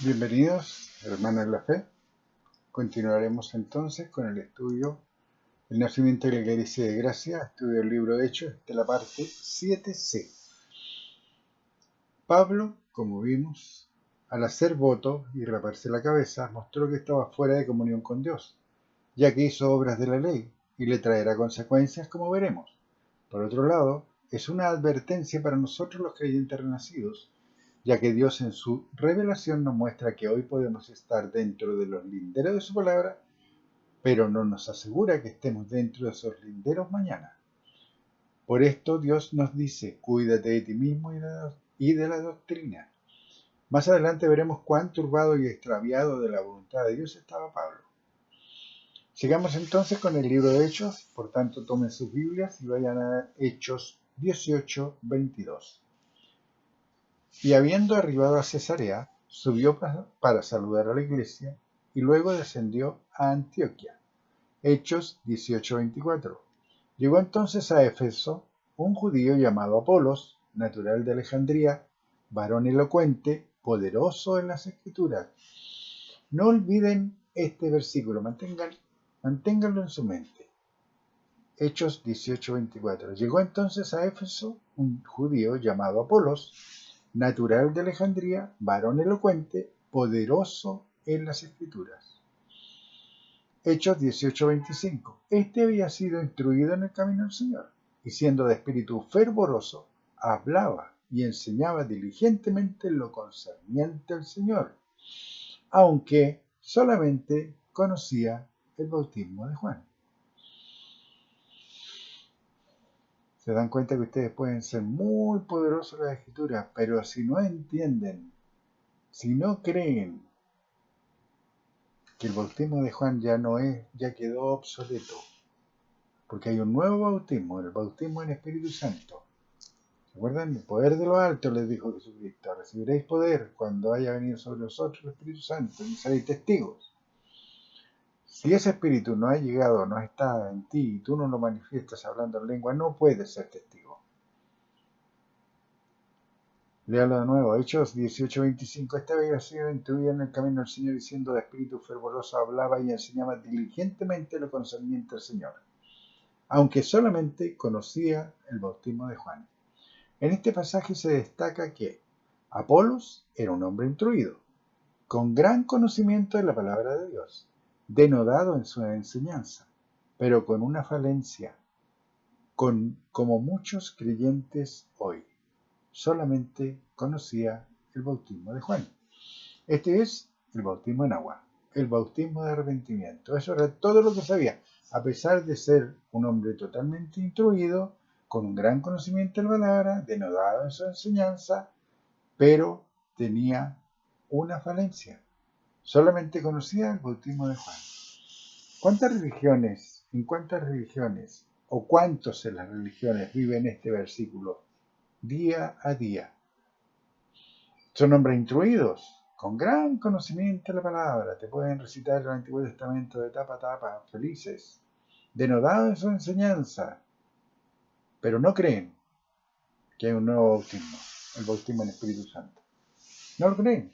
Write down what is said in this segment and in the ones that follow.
Bienvenidos, hermanos en la fe. Continuaremos entonces con el estudio El nacimiento de la Iglesia de Gracia, estudio del libro de Hechos, de la parte 7c. Pablo, como vimos, al hacer voto y raparse la cabeza, mostró que estaba fuera de comunión con Dios, ya que hizo obras de la ley y le traerá consecuencias, como veremos. Por otro lado, es una advertencia para nosotros los creyentes renacidos, ya que Dios en su revelación nos muestra que hoy podemos estar dentro de los linderos de su palabra, pero no nos asegura que estemos dentro de esos linderos mañana. Por esto Dios nos dice, cuídate de ti mismo y de la doctrina. Más adelante veremos cuán turbado y extraviado de la voluntad de Dios estaba Pablo. Sigamos entonces con el libro de Hechos, por tanto tomen sus Biblias y vayan a Hechos 18, 22. Y habiendo arribado a Cesarea, subió para saludar a la iglesia y luego descendió a Antioquía. Hechos 18:24. Llegó entonces a Éfeso un judío llamado Apolos, natural de Alejandría, varón elocuente, poderoso en las escrituras. No olviden este versículo, manténganlo en su mente. Hechos 18:24. Llegó entonces a Éfeso un judío llamado Apolos, natural de Alejandría, varón elocuente, poderoso en las escrituras. Hechos 18:25. Este había sido instruido en el camino del Señor, y siendo de espíritu fervoroso, hablaba y enseñaba diligentemente lo concerniente al Señor, aunque solamente conocía el bautismo de Juan. Se dan cuenta que ustedes pueden ser muy poderosos en las escrituras, pero si no entienden, si no creen que el bautismo de Juan ya quedó obsoleto, porque hay un nuevo bautismo, el bautismo en Espíritu Santo. ¿Se acuerdan? El poder de lo alto, les dijo Jesucristo, recibiréis poder cuando haya venido sobre vosotros el Espíritu Santo y seréis testigos. Si ese espíritu no ha llegado, no está en ti y tú no lo manifiestas hablando en lengua, no puedes ser testigo. Léalo de nuevo, Hechos 18:25. Este había sido instruido en el camino del Señor, y siendo de espíritu fervoroso hablaba y enseñaba diligentemente lo concerniente al Señor, aunque solamente conocía el bautismo de Juan. En este pasaje se destaca que Apolos era un hombre instruido, con gran conocimiento de la palabra de Dios, denodado en su enseñanza, pero con una falencia, como muchos creyentes hoy. Solamente conocía el bautismo de Juan. Este es el bautismo en agua, el bautismo de arrepentimiento. Eso era todo lo que sabía, a pesar de ser un hombre totalmente instruido, con un gran conocimiento de la palabra, denodado en su enseñanza, pero tenía una falencia. Solamente conocía el bautismo de Juan. ¿En cuántas religiones o cuántos en las religiones viven este versículo día a día? Son hombres instruidos, con gran conocimiento de la palabra. Te pueden recitar el Antiguo Testamento de tapa a tapa, felices, denodados en su enseñanza, pero no creen que hay un nuevo bautismo, el bautismo en el Espíritu Santo. No lo creen.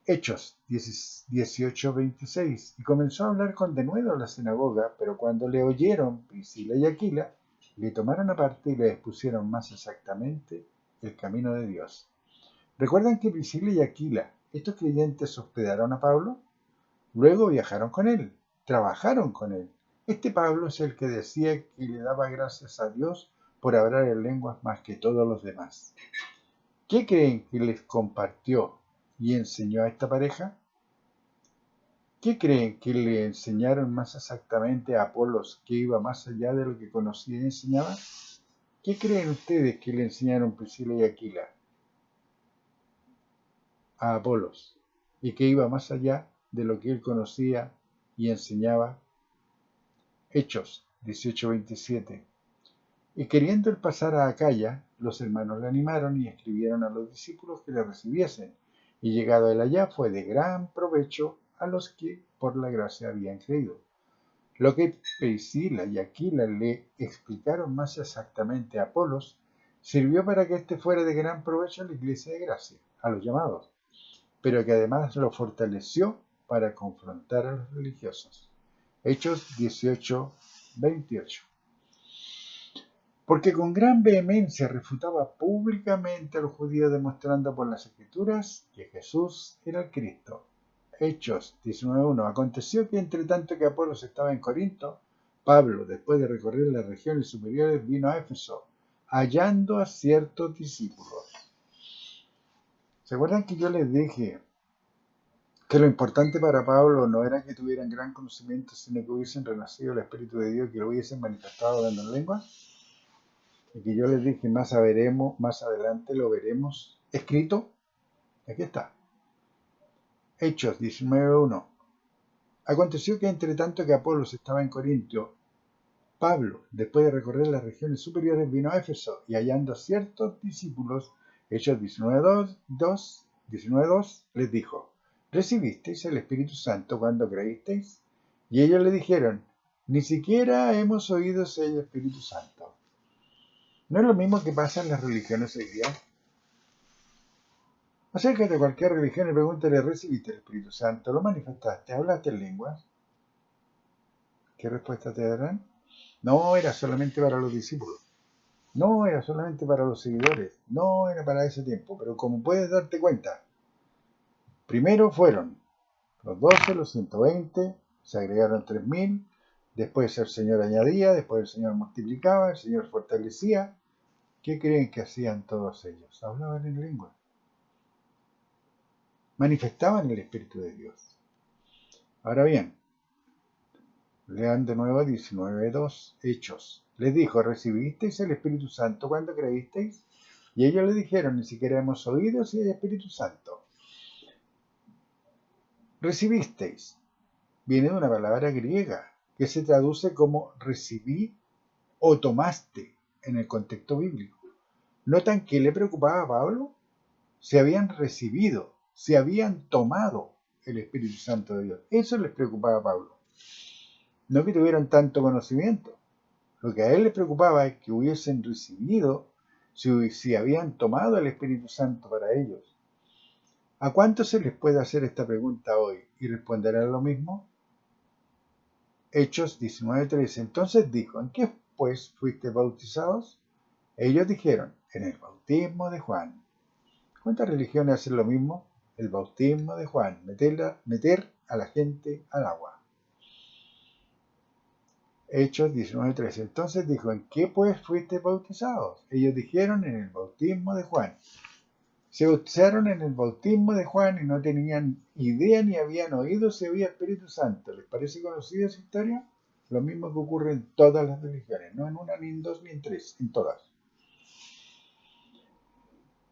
Hechos 18:26. Y comenzó a hablar con denuedo en la sinagoga, pero cuando le oyeron Priscila y Aquila, le tomaron aparte y le expusieron más exactamente el camino de Dios. ¿Recuerdan que Priscila y Aquila, estos creyentes, hospedaron a Pablo? Luego viajaron con él, trabajaron con él. Este Pablo es el que decía que le daba gracias a Dios por hablar en lenguas más que todos los demás. ¿Qué creen que les compartió y enseñó a esta pareja? ¿Qué creen que le enseñaron más exactamente a Apolos, que iba más allá de lo que conocía y enseñaba? ¿Qué creen ustedes que le enseñaron Priscila y Aquila a Apolos y que iba más allá de lo que él conocía y enseñaba? Hechos 18:27. Y queriendo él pasar a Acaya, los hermanos le animaron y escribieron a los discípulos que le recibiesen. Y llegado él allá, fue de gran provecho a los que por la gracia habían creído. Lo que Priscila y Aquila le explicaron más exactamente a Apolos sirvió para que éste fuera de gran provecho a la iglesia de gracia, a los llamados. pero que además lo fortaleció para confrontar a los religiosos. Hechos 18:28. Porque con gran vehemencia refutaba públicamente a los judíos, demostrando por las Escrituras que Jesús era el Cristo. Hechos 19:1. Aconteció que entre tanto que Apolos estaba en Corinto, Pablo, después de recorrer las regiones superiores, vino a Éfeso, hallando a ciertos discípulos. ¿Se acuerdan que yo les dije que lo importante para Pablo no era que tuvieran gran conocimiento, sino que hubiesen renacido el Espíritu de Dios, que lo hubiesen manifestado hablando en lenguas? Y que yo les dije, más adelante lo veremos escrito. Aquí está. Hechos 19:1. Aconteció que entre tanto que Apolos estaba en Corinto, Pablo, después de recorrer las regiones superiores, vino a Éfeso y hallando a ciertos discípulos, Hechos 19:2, les dijo, ¿recibisteis el Espíritu Santo cuando creísteis? Y ellos le dijeron, ni siquiera hemos oído si hay Espíritu Santo. ¿No es lo mismo que pasa en las religiones hoy día? Acércate a cualquier religión y pregúntale, ¿recibiste el Espíritu Santo? ¿Lo manifestaste? ¿Hablaste en lenguas? ¿Qué respuesta te darán? No, era solamente para los discípulos. No, era solamente para los seguidores. No, era para ese tiempo. Pero como puedes darte cuenta, primero fueron los 12, los 120, se agregaron 3000, después el Señor añadía, después el Señor multiplicaba, el Señor fortalecía. ¿Qué creen que hacían todos ellos? Hablaban en lengua. Manifestaban el Espíritu de Dios. Ahora bien, lean de nuevo 19:2, Hechos. Les dijo, ¿recibisteis el Espíritu Santo cuando creísteis? Y ellos le dijeron, ni siquiera hemos oído si hay Espíritu Santo. Recibisteis viene de una palabra griega que se traduce como recibí o tomaste en el contexto bíblico. ¿Notan qué le preocupaba a Pablo? Se habían recibido, se habían tomado el Espíritu Santo de Dios. Eso les preocupaba a Pablo. No que tuvieran tanto conocimiento. Lo que a él le preocupaba es que hubiesen recibido, si habían tomado el Espíritu Santo para ellos. ¿A cuántos se les puede hacer esta pregunta hoy y responderán lo mismo? Hechos 19:13. Entonces dijo, ¿en qué pues fuiste bautizados? Ellos dijeron, en el bautismo de Juan. ¿Cuántas religiones hacen lo mismo? El bautismo de Juan, meter a la gente al agua. Hechos 19:13. Entonces dijo, ¿en qué pues fuiste bautizados? Ellos dijeron, en el bautismo de Juan. Se bautizaron en el bautismo de Juan y no tenían idea ni habían oído si había Espíritu Santo. ¿Les parece conocida esa historia? Lo mismo que ocurre en todas las religiones, no en una, ni en dos, ni en tres, en todas.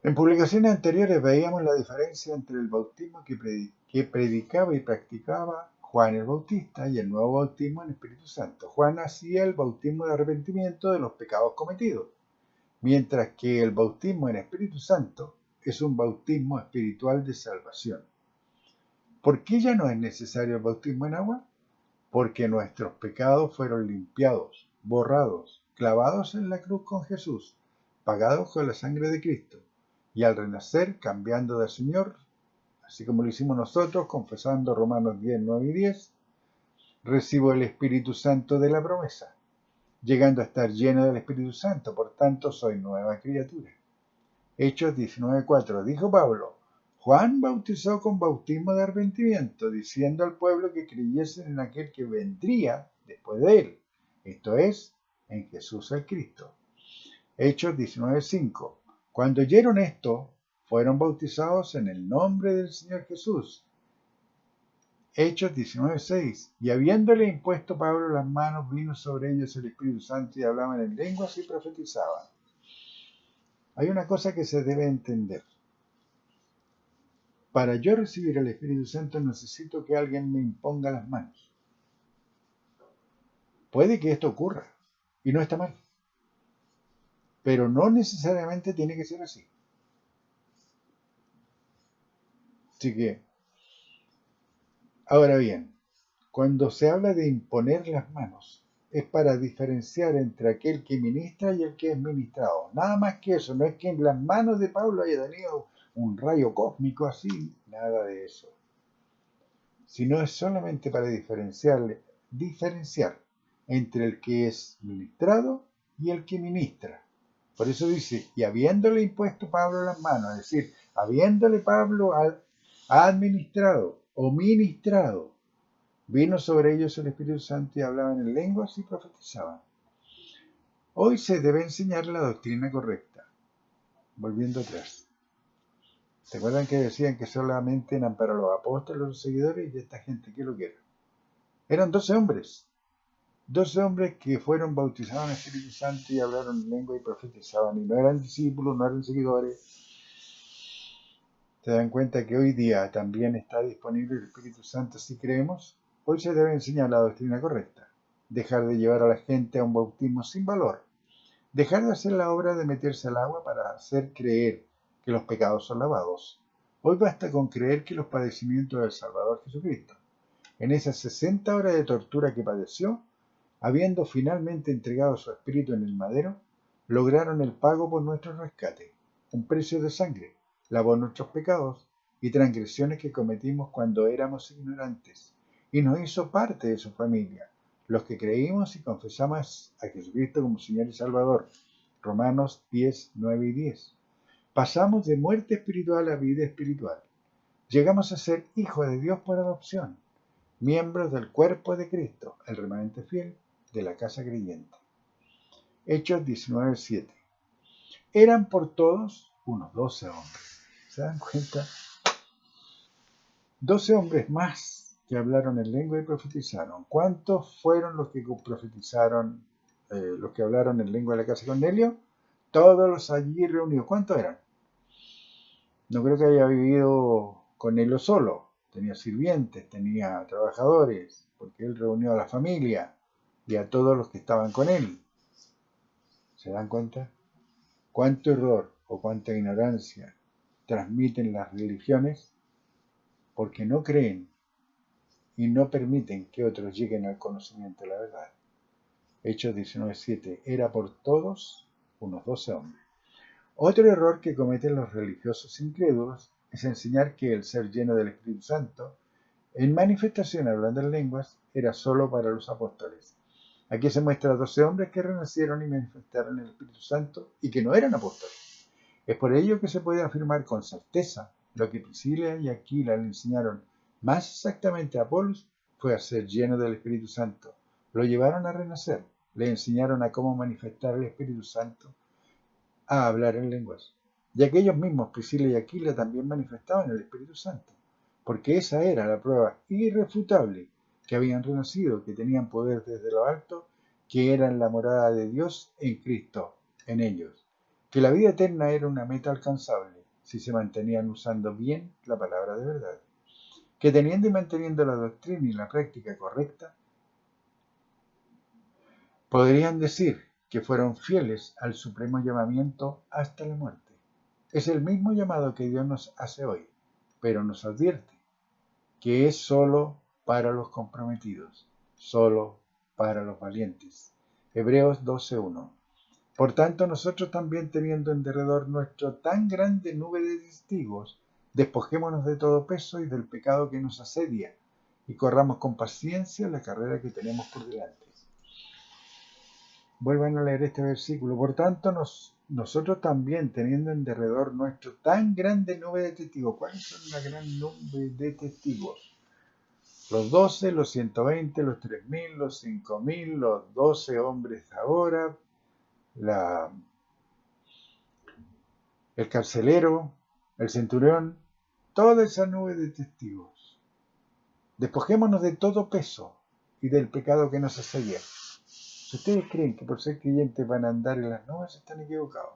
En publicaciones anteriores veíamos la diferencia entre el bautismo que predicaba y practicaba Juan el Bautista y el nuevo bautismo en Espíritu Santo. Juan hacía el bautismo de arrepentimiento de los pecados cometidos, mientras que el bautismo en Espíritu Santo es un bautismo espiritual de salvación. ¿Por qué ya no es necesario el bautismo en agua? Porque nuestros pecados fueron limpiados, borrados, clavados en la cruz con Jesús, pagados con la sangre de Cristo, y al renacer, cambiando de Señor, así como lo hicimos nosotros, confesando Romanos 10, 9 y 10, recibo el Espíritu Santo de la promesa, llegando a estar lleno del Espíritu Santo, por tanto soy nueva criatura. Hechos 19:4. Dijo Pablo, Juan bautizó con bautismo de arrepentimiento, diciendo al pueblo que creyesen en aquel que vendría después de él, esto es, en Jesús el Cristo. Hechos 19:5. Cuando oyeron esto, fueron bautizados en el nombre del Señor Jesús. Hechos 19:6. Y habiéndole impuesto Pablo las manos, vino sobre ellos el Espíritu Santo y hablaban en lenguas y profetizaban. Hay una cosa que se debe entender. Para yo recibir el Espíritu Santo necesito que alguien me imponga las manos. Puede que esto ocurra y no está mal, pero no necesariamente tiene que ser así. Así que, ahora bien, cuando se habla de imponer las manos, es para diferenciar entre aquel que ministra y el que es ministrado. Nada más que eso, no es que en las manos de Pablo haya tenido un rayo cósmico así, nada de eso. Sino es solamente para diferenciar entre el que es ministrado y el que ministra. Por eso dice, y habiéndole impuesto Pablo las manos, es decir, habiéndole Pablo administrado o ministrado, vino sobre ellos el Espíritu Santo y hablaban en lenguas y profetizaban. Hoy se debe enseñar la doctrina correcta. Volviendo atrás. ¿Se acuerdan que decían que solamente eran para los apóstoles, los seguidores y esta gente que lo quiera? Eran 12 hombres. 12 hombres que fueron bautizados en el Espíritu Santo y hablaron en lengua y profetizaban. Y no eran discípulos, no eran seguidores. ¿Se dan cuenta que hoy día también está disponible el Espíritu Santo si creemos? Hoy se debe enseñar la doctrina correcta. Dejar de llevar a la gente a un bautismo sin valor. Dejar de hacer la obra de meterse al agua para hacer creer que los pecados son lavados. Hoy basta con creer que los padecimientos del Salvador Jesucristo, en esas 60 horas de tortura que padeció, habiendo finalmente entregado su espíritu en el madero, lograron el pago por nuestro rescate, un precio de sangre, lavó nuestros pecados y transgresiones que cometimos cuando éramos ignorantes, y nos hizo parte de su familia, los que creímos y confesamos a Jesucristo como Señor y Salvador. Romanos 10, 9 y 10. Pasamos de muerte espiritual a vida espiritual. Llegamos a ser hijos de Dios por adopción, miembros del cuerpo de Cristo, el remanente fiel de la casa creyente. Hechos 19, 7. Eran por todos unos 12 hombres. ¿Se dan cuenta? 12 hombres más que hablaron en lengua y profetizaron. ¿Cuántos fueron los que profetizaron, los que hablaron en lengua de la casa de Cornelio? Todos los allí reunidos. ¿Cuántos eran? No creo que haya vivido Cornelio solo. Tenía sirvientes, tenía trabajadores, porque él reunió a la familia y a todos los que estaban con él. ¿Se dan cuenta? ¿Cuánto error o cuánta ignorancia transmiten las religiones porque no creen y no permiten que otros lleguen al conocimiento de la verdad? Hechos 19:7. Era por todos unos 12 hombres. Otro error que cometen los religiosos incrédulos es enseñar que el ser lleno del Espíritu Santo, en manifestación hablando en lenguas, era solo para los apóstoles. Aquí se muestra a 12 hombres que renacieron y manifestaron el Espíritu Santo y que no eran apóstoles. Es por ello que se puede afirmar con certeza lo que Priscila y Aquila le enseñaron más exactamente a Apolos fue a ser lleno del Espíritu Santo. Lo llevaron a renacer, le enseñaron a cómo manifestar el Espíritu Santo, a hablar en lenguas. Y aquellos mismos, Priscila y Aquila, también manifestaban el Espíritu Santo, porque esa era la prueba irrefutable que habían renacido, que tenían poder desde lo alto, que eran la morada de Dios en Cristo, en ellos, que la vida eterna era una meta alcanzable si se mantenían usando bien la palabra de verdad, que teniendo y manteniendo la doctrina y la práctica correcta, podrían decir que fueron fieles al supremo llamamiento hasta la muerte. Es el mismo llamado que Dios nos hace hoy, pero nos advierte que es solo para los comprometidos, solo para los valientes. Hebreos 12:1. Por tanto, nosotros también teniendo en derredor nuestro tan grande nube de testigos, despojémonos de todo peso y del pecado que nos asedia, y corramos con paciencia la carrera que tenemos por delante. Vuelvan a leer este versículo. Por tanto, nosotros también, teniendo en derredor nuestro tan grande nube de testigos. ¿Cuáles son la gran nube de testigos? Los 12, los 120, los 3000, los 5000, los 12 hombres ahora, el carcelero, el centurión, toda esa nube de testigos. Despojémonos de todo peso y del pecado que nos asedia. Si ustedes creen que por ser creyentes van a andar en las nubes, están equivocados.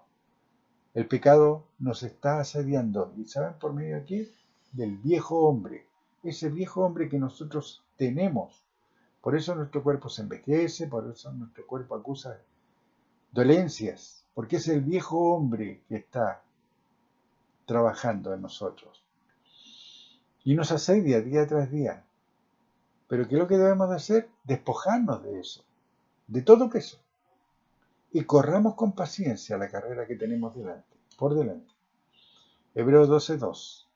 El pecado nos está asediando. ¿Y saben por medio de qué? Del viejo hombre. Ese viejo hombre que nosotros tenemos. Por eso nuestro cuerpo se envejece, por eso nuestro cuerpo acusa dolencias. Porque es el viejo hombre que está trabajando en nosotros. Y nos asedia día tras día. Pero ¿qué es lo que debemos de hacer? Despojarnos de eso. De todo peso. Y corramos con paciencia la carrera que tenemos por delante. Hebreos 12:2.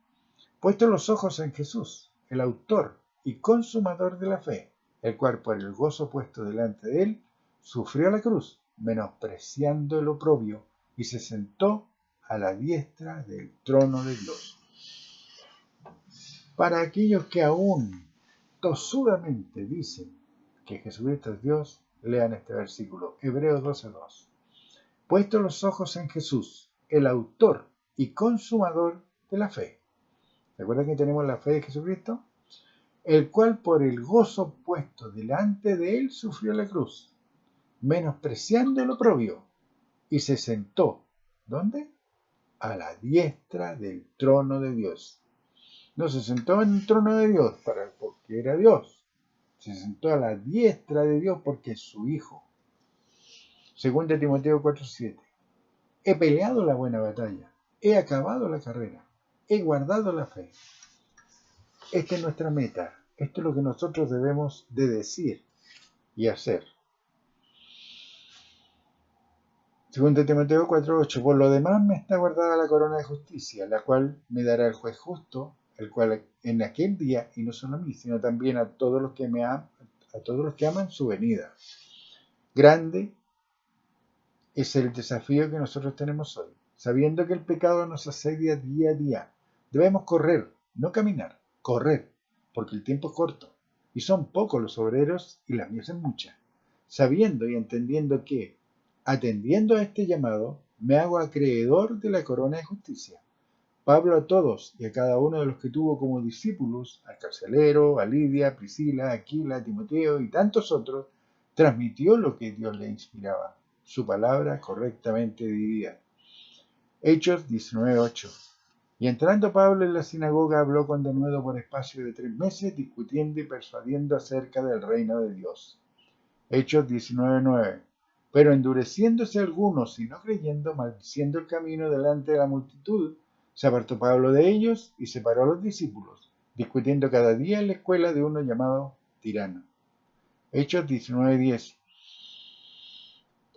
Puesto los ojos en Jesús, el autor y consumador de la fe, el cual por el gozo puesto delante de él, sufrió la cruz, menospreciando el oprobio, y se sentó a la diestra del trono de Dios. Para aquellos que aún tosudamente dicen que Jesucristo es Dios, lean este versículo, Hebreos 12:2. Puesto los ojos en Jesús, el autor y consumador de la fe. ¿Recuerdan que tenemos la fe de Jesucristo? El cual por el gozo puesto delante de él sufrió la cruz, menospreciando el oprobio, y se sentó, ¿dónde? A la diestra del trono de Dios. No se sentó en el trono de Dios porque era Dios. Se sentó a la diestra de Dios porque es su Hijo. 2 Timoteo 4:7. He peleado la buena batalla. He acabado la carrera. He guardado la fe. Esta es nuestra meta. Esto es lo que nosotros debemos de decir y hacer. 2 Timoteo 4:8. Por lo demás me está guardada la corona de justicia, la cual me dará el juez justo, el cual en aquel día, y no solo a mí, sino también a todos los que aman su venida. Grande es el desafío que nosotros tenemos hoy, sabiendo que el pecado nos asedia día a día. Debemos correr, no caminar, correr, porque el tiempo es corto, y son pocos los obreros y las mies es mucha. Sabiendo y entendiendo que, atendiendo a este llamado, me hago acreedor de la corona de justicia. Pablo a todos y a cada uno de los que tuvo como discípulos, al carcelero, a Lidia, a Priscila, a Aquila, a Timoteo y tantos otros, transmitió lo que Dios le inspiraba, su palabra correctamente dividida. Hechos 19:8. Y entrando Pablo en la sinagoga habló con denuedo por espacio de 3 meses, discutiendo y persuadiendo acerca del reino de Dios. Hechos 19:9. Pero endureciéndose algunos y no creyendo, maldiciendo el camino delante de la multitud, se apartó Pablo de ellos y separó a los discípulos, discutiendo cada día en la escuela de uno llamado Tirano. Hechos 19:10.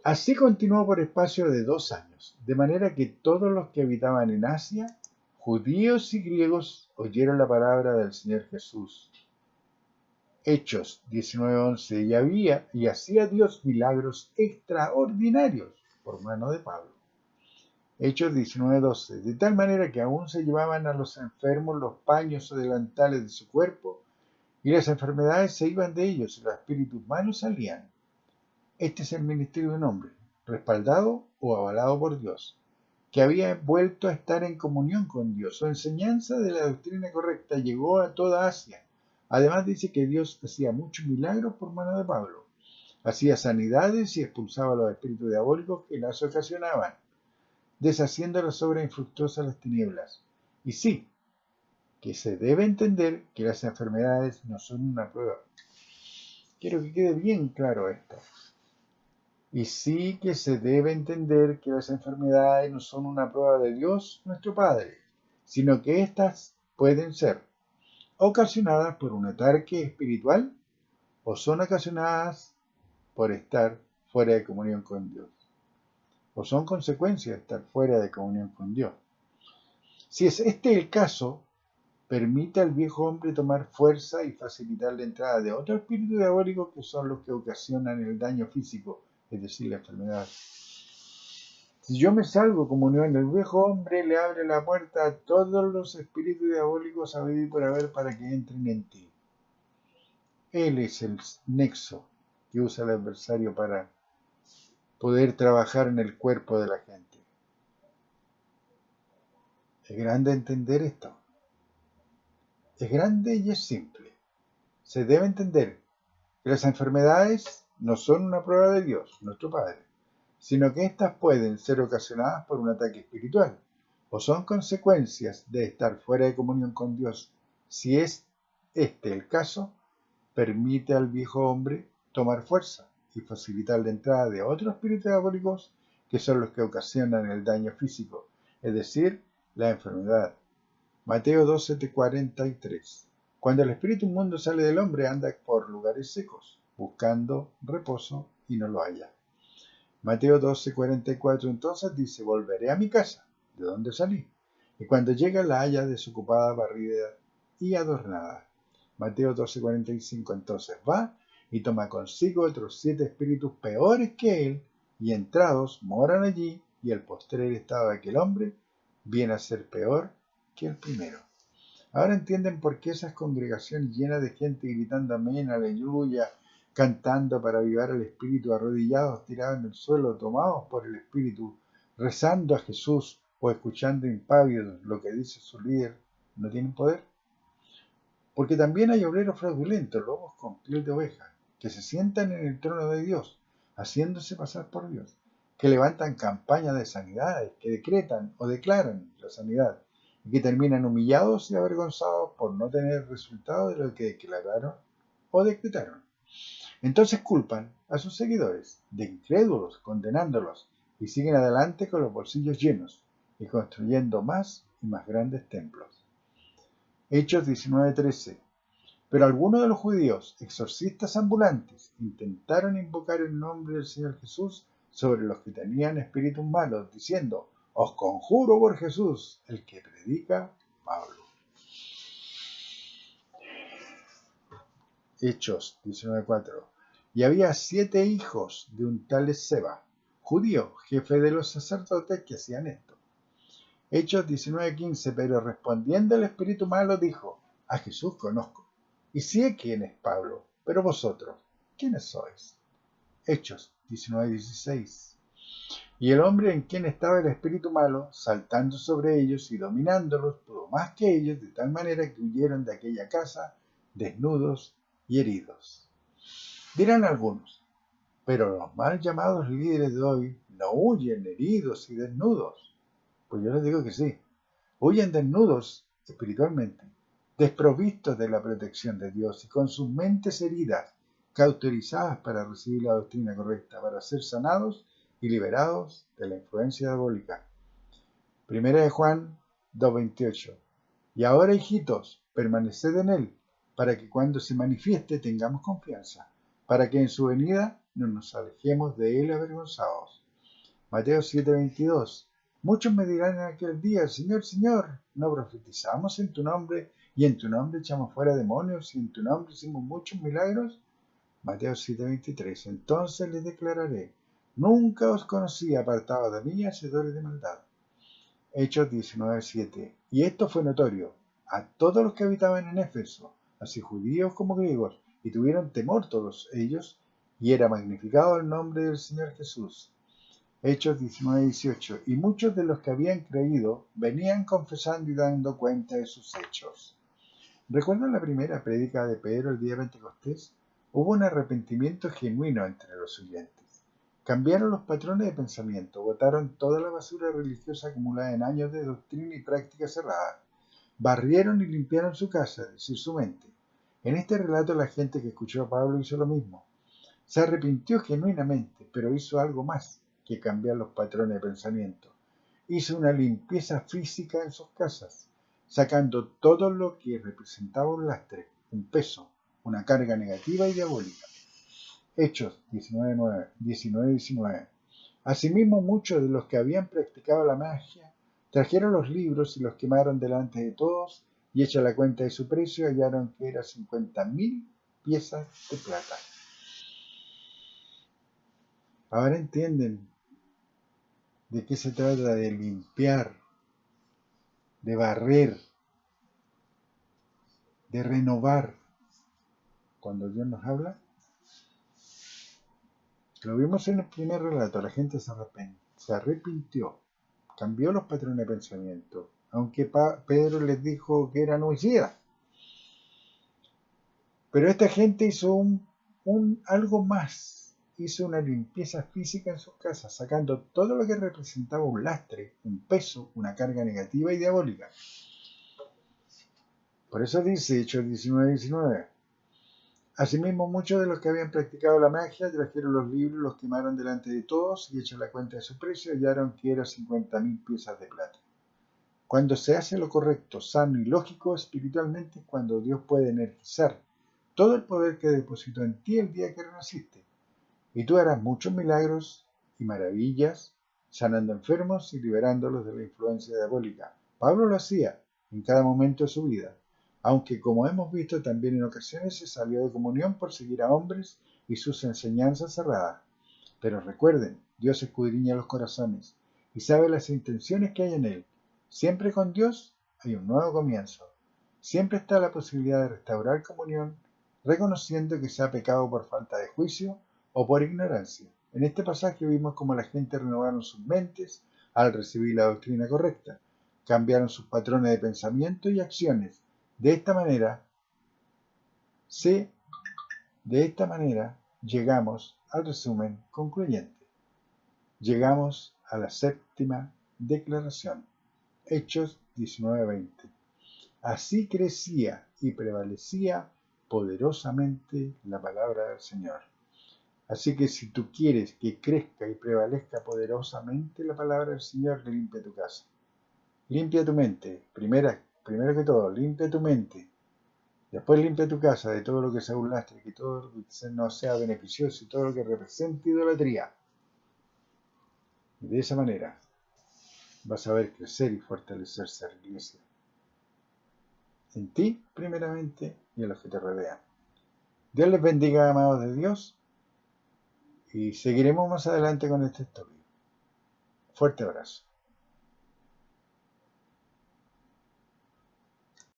Así continuó por espacio de 2 años, de manera que todos los que habitaban en Asia, judíos y griegos, oyeron la palabra del Señor Jesús. Hechos 19:11. Y hacía Dios milagros extraordinarios por mano de Pablo. Hechos 19:12. De tal manera que aún se llevaban a los enfermos los paños o delantales de su cuerpo, y las enfermedades se iban de ellos, y los espíritus malos salían. Este es el ministerio de un hombre, respaldado o avalado por Dios, que había vuelto a estar en comunión con Dios. Su enseñanza de la doctrina correcta llegó a toda Asia. Además dice que Dios hacía muchos milagros por mano de Pablo. Hacía sanidades y expulsaba a los espíritus diabólicos que las ocasionaban, deshaciendo las obras infructuosas de las tinieblas. Y sí, que se debe entender que las enfermedades no son una prueba. Quiero que quede bien claro esto. Y sí que se debe entender que las enfermedades no son una prueba de Dios, nuestro Padre, sino que éstas pueden ser ocasionadas por un ataque espiritual o son ocasionadas por estar fuera de comunión con Dios, o son consecuencias de estar fuera de comunión con Dios. Si es este el caso, permite al viejo hombre tomar fuerza y facilitar la entrada de otros espíritus diabólicos que son los que ocasionan el daño físico, es decir, la enfermedad. Si yo me salgo como unión, el viejo hombre le abre la puerta a todos los espíritus diabólicos habidos y por haber para que entren en ti. Él es el nexo que usa el adversario para poder trabajar en el cuerpo de la gente. Es grande entender esto. Es grande y es simple. Se debe entender que las enfermedades no son una prueba de Dios, nuestro Padre, sino que éstas pueden ser ocasionadas por un ataque espiritual o son consecuencias de estar fuera de comunión con Dios. Si es este el caso, permite al viejo hombre tomar fuerza y facilitar la entrada de otros espíritus diabólicos que son los que ocasionan el daño físico, es decir, la enfermedad. Mateo 12:43. Cuando el espíritu inmundo sale del hombre, anda por lugares secos, buscando reposo y no lo halla. Mateo 12:44. Entonces dice: volveré a mi casa, de donde salí, y cuando llega la halla desocupada, barrida y adornada. Mateo 12:45. Entonces va y toma consigo otros 7 espíritus peores que él, y entrados moran allí, y el postrer estado de aquel hombre viene a ser peor que el primero. Ahora entienden por qué esas congregaciones llenas de gente gritando amén, aleluya, cantando para avivar al espíritu, arrodillados, tirados en el suelo, tomados por el espíritu, rezando a Jesús o escuchando impávidos lo que dice su líder, no tienen poder. Porque también hay obreros fraudulentos, lobos con piel de oveja, que se sientan en el trono de Dios, haciéndose pasar por Dios, que levantan campañas de sanidades, que decretan o declaran la sanidad, y que terminan humillados y avergonzados por no tener resultado de lo que declararon o decretaron. Entonces culpan a sus seguidores de incrédulos, condenándolos, y siguen adelante con los bolsillos llenos y construyendo más y más grandes templos. Hechos 19:13. Pero algunos de los judíos, exorcistas ambulantes, intentaron invocar el nombre del Señor Jesús sobre los que tenían espíritus malos, diciendo: os conjuro por Jesús, el que predica Pablo. Hechos 19:4. Y había 7 hijos de un tal Esceva, judío, jefe de los sacerdotes, que hacían esto. Hechos 19:15. Pero respondiendo el espíritu malo dijo: a Jesús conozco, y sé quién es Pablo, pero vosotros, ¿quiénes sois? Hechos 19:16. Y el hombre en quien estaba el espíritu malo, saltando sobre ellos y dominándolos, pudo más que ellos, de tal manera que huyeron de aquella casa, desnudos y heridos. Dirán algunos: pero los mal llamados líderes de hoy no huyen heridos y desnudos. Pues yo les digo que sí, huyen desnudos espiritualmente, desprovistos de la protección de Dios y con sus mentes heridas, cauterizadas para recibir la doctrina correcta, para ser sanados y liberados de la influencia diabólica. Primera de Juan 2:28. Y ahora, hijitos, permaneced en él, para que cuando se manifieste tengamos confianza, para que en su venida no nos alejemos de él avergonzados. Mateo 7:22. Muchos me dirán en aquel día: Señor, Señor, ¿no profetizamos en tu nombre, y en tu nombre echamos fuera demonios, y en tu nombre hicimos muchos milagros? Mateo 7:23. Entonces les declararé: nunca os conocí, apartados de mí, hacedores de maldad. Hechos 19:7. Y esto fue notorio a todos los que habitaban en Éfeso, así judíos como griegos, y tuvieron temor todos ellos, y era magnificado el nombre del Señor Jesús. Hechos 19:18. Y muchos de los que habían creído venían confesando y dando cuenta de sus hechos. ¿Recuerdan la primera prédica de Pedro el día de Pentecostés? Hubo un arrepentimiento genuino entre los oyentes. Cambiaron los patrones de pensamiento, botaron toda la basura religiosa acumulada en años de doctrina y práctica cerrada. Barrieron y limpiaron su casa, es decir, su mente. En este relato la gente que escuchó a Pablo hizo lo mismo. Se arrepintió genuinamente, pero hizo algo más que cambiar los patrones de pensamiento. Hizo una limpieza física en sus casas, sacando todo lo que representaba un lastre, un peso, una carga negativa y diabólica. Hechos 19:19. Asimismo, muchos de los que habían practicado la magia trajeron los libros y los quemaron delante de todos, y hecha la cuenta de su precio, hallaron que eran 50.000 piezas de plata. Ahora entienden de qué se trata: de limpiar, de barrer, de renovar. Cuando Dios nos habla, lo vimos en el primer relato, la gente se arrepintió, cambió los patrones de pensamiento, aunque Pedro les dijo que eran homicidas. Pero esta gente hizo algo más, hizo una limpieza física en sus casas, sacando todo lo que representaba un lastre, un peso, una carga negativa y diabólica. Por eso dice Hechos 19:19. Asimismo, muchos de los que habían practicado la magia trajeron los libros, los quemaron delante de todos, y hecha la cuenta de su precio, hallaron que eran 50.000 piezas de plata. Cuando se hace lo correcto, sano y lógico espiritualmente, es cuando Dios puede energizar todo el poder que depositó en ti el día que renaciste. Y tú harás muchos milagros y maravillas, sanando enfermos y liberándolos de la influencia diabólica, Pablo lo hacía en cada momento de su vida, aunque como hemos visto también en ocasiones se salió de comunión por seguir a hombres y sus enseñanzas cerradas. Pero recuerden, Dios escudriña los corazones y sabe las intenciones que hay en él. Siempre con Dios hay un nuevo comienzo. Siempre está la posibilidad de restaurar comunión, reconociendo que se ha pecado por falta de juicio o por ignorancia. En este pasaje vimos cómo la gente renovaron sus mentes al recibir la doctrina correcta, cambiaron sus patrones de pensamiento y acciones. De esta manera, se De esta manera, llegamos al resumen concluyente. Llegamos a la séptima declaración. Hechos 19:20. Así crecía y prevalecía poderosamente la palabra del Señor. Así que si tú quieres que crezca y prevalezca poderosamente la palabra del Señor, limpia tu casa. Limpia tu mente. Primero que todo, limpia tu mente. Después limpia tu casa de todo lo que sea un lastre, que todo lo que no sea beneficioso y todo lo que represente idolatría. Y de esa manera vas a ver crecer y fortalecerse la iglesia. En ti, primeramente, y en los que te rodean. Dios les bendiga, amados de Dios, y seguiremos más adelante con este estudio. Fuerte abrazo.